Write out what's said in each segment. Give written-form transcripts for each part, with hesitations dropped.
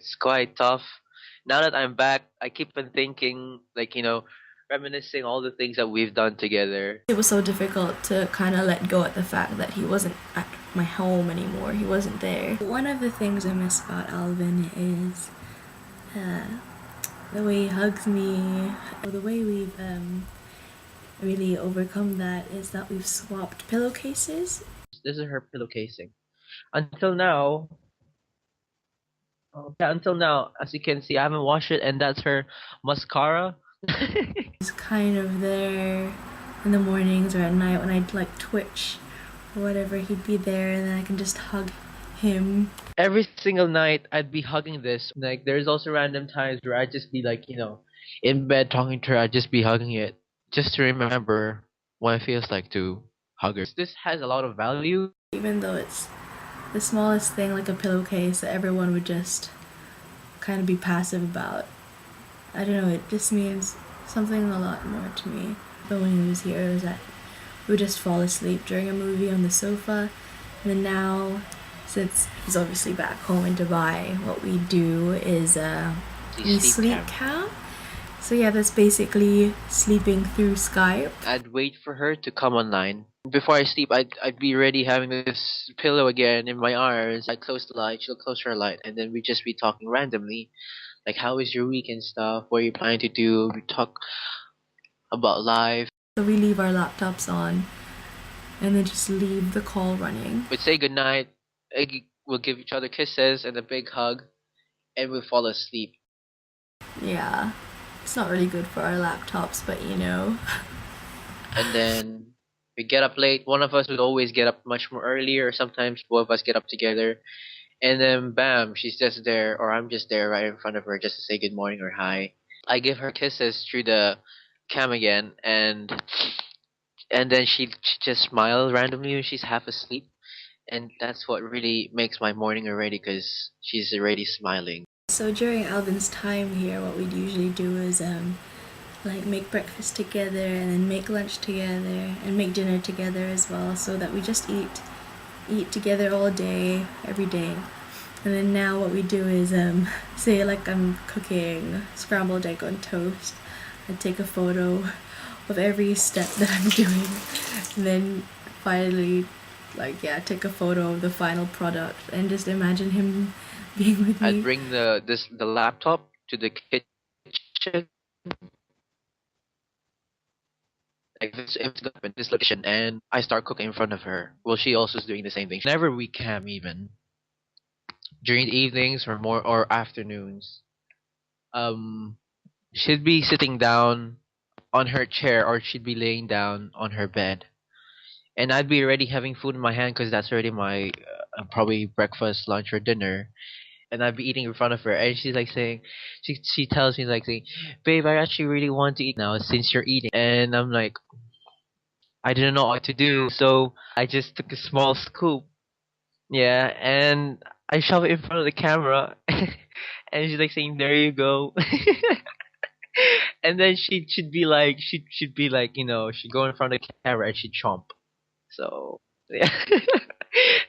It's quite tough. Now that I'm back, I keep on thinking, like, reminiscing all the things that we've done together. It was so difficult to kind of let go at the fact that he wasn't at my home anymore. He wasn't there. One of the things I miss about Alvin is the way he hugs me. The way we've really overcome that is that we've swapped pillowcases. This is her pillow casing. Until now, yeah, until now, as you can see, I haven't washed it, and that's her mascara. He's kind of there in the mornings or at night when I'd like twitch or whatever. He'd be there, and then I can just hug him. Every single night, I'd be hugging this. Like, there's also random times where I'd just be like, in bed talking to her, I'd just be hugging it, just to remember what it feels like to hug her. This has a lot of value. Even though it's the smallest thing like a pillowcase that everyone would just kind of be passive about. I don't know, it just means something a lot more to me. But when he was here, it was that we would just fall asleep during a movie on the sofa. And then now, since he's obviously back home in Dubai, what we do is we sleep cam. So yeah, that's basically sleeping through Skype. I'd wait for her to come online. Before I sleep, I'd be ready having this pillow again in my arms. I'd close the light, she'll close her light, and then we'd just be talking randomly. Like, how was your week and stuff? What are you planning to do? We talk about life. So we leave our laptops on and then just leave the call running. We'd say goodnight, we'll give each other kisses and a big hug, and we'll fall asleep. Yeah, it's not really good for our laptops, but you know. And then we get up late. One of us would always get up much more earlier, or sometimes both of us get up together. And then bam, she's just there, or I'm just there right in front of her just to say good morning or hi. I give her kisses through the cam again, and then she just smiles randomly when she's half asleep, and that's what really makes my morning already, because she's already smiling. So during Alvin's time here, what we'd usually do is like make breakfast together and then make lunch together and make dinner together as well, so that we just eat together all day, every day. And then now what we do is say like I'm cooking scrambled egg on toast, I take a photo of every step that I'm doing, and then finally take a photo of the final product and just imagine him being with me. I'd bring the laptop to the kitchen, like this, if it's in this location, and I start cooking in front of her. Well, she also is doing the same thing. Whenever we cam, even during the evenings or afternoons, um, she'd be sitting down on her chair, or she'd be laying down on her bed, and I'd be already having food in my hand because that's already my probably breakfast, lunch, or dinner. And I'd be eating in front of her, and she's like saying, she tells me like saying, "Babe, I actually really want to eat now since you're eating." And I'm like, I didn't know what to do, so I just took a small scoop, yeah, and I shove it in front of the camera, and she's like saying, "There you go." And then she'd be like, she'd be like, she'd go in front of the camera and she'd chomp. So yeah,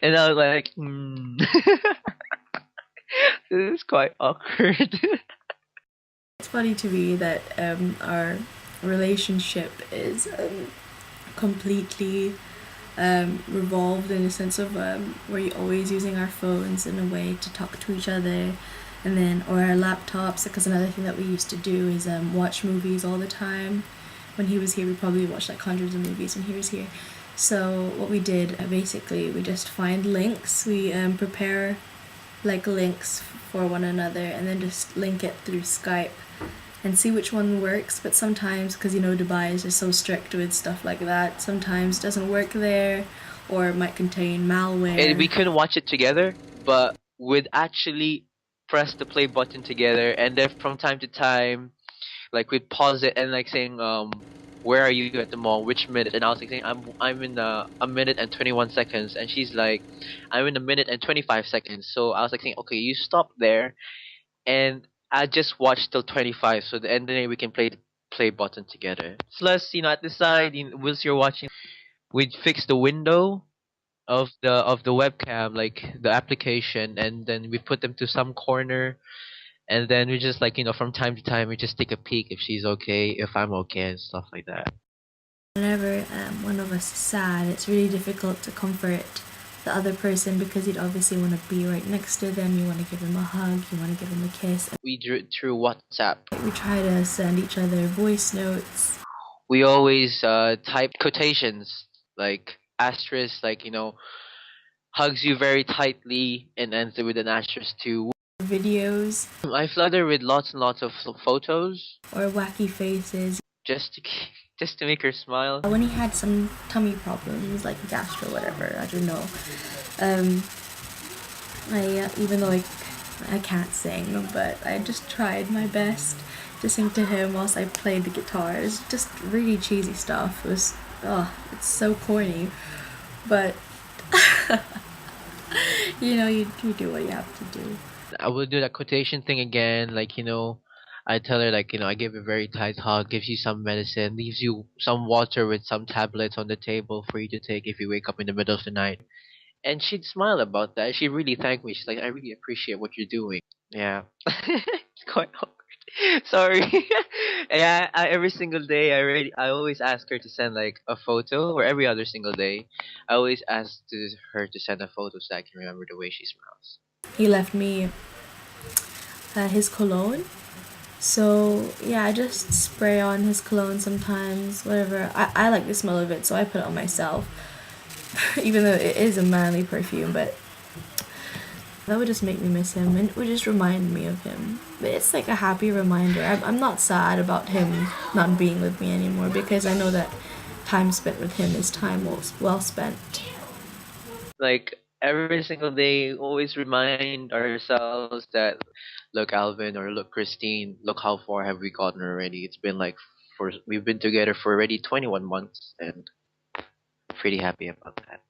and I was like, this is quite awkward. It's funny to me that our relationship is completely revolved in a sense of we're always using our phones in a way to talk to each other, and then or our laptops, because another thing that we used to do is watch movies all the time. When he was here, we probably watched like hundreds of movies when he was here. So what we did, basically we just find links, we prepare like links for one another and then just link it through Skype and see which one works. But sometimes, because you know Dubai is just so strict with stuff like that, sometimes it doesn't work there, or it might contain malware. And we couldn't watch it together, but we'd actually press the play button together, and then from time to time, like we'd pause it and like saying, where are you at the mall? Which minute? And I was like saying, I'm in a minute and 21 seconds, and she's like, I'm in a minute and 25 seconds. So I was like saying, okay, you stop there, and I just watch till 25, so and then we can play the play button together. Plus, at the side, whilst you're watching, we'd fix the window of the webcam, like the application, and then we put them to some corner, and then we just like from time to time we just take a peek if she's okay, if I'm okay, and stuff like that. Whenever one of us is sad, it's really difficult to comfort the other person because you'd obviously want to be right next to them. You want to give them a hug, you want to give them a kiss. We drew through WhatsApp. We try to send each other voice notes. We always type quotations like asterisk, like hugs you very tightly and ends it with an asterisk too. Videos I flood her with lots and lots of photos or wacky faces. just to just to make her smile. When he had some tummy problems, like gastro, whatever, I don't know. Um, I even though I can't sing, but I just tried my best to sing to him whilst I played the guitar. It's just really cheesy stuff. It was it's so corny, but you do what you have to do. I will do that quotation thing again, like I tell her like I give a very tight hug, gives you some medicine, leaves you some water with some tablets on the table for you to take if you wake up in the middle of the night. And she'd smile about that. She'd really thank me. She's like, I really appreciate what you're doing. Yeah. It's quite awkward. Sorry. Yeah, every single day I always ask her to send like a photo, or every other single day. I always ask her to send a photo so I can remember the way she smiles. He left me his cologne. So yeah, I just spray on his cologne sometimes, whatever. I like the smell of it, so I put it on myself. Even though it is a manly perfume, but that would just make me miss him and it would just remind me of him. But it's like a happy reminder. I'm not sad about him not being with me anymore because I know that time spent with him is time well spent. Like every single day, always remind ourselves that, look, Alvin, or look, Christine, look how far have we gotten already. It's been like we've been together for already 21 months, and pretty happy about that.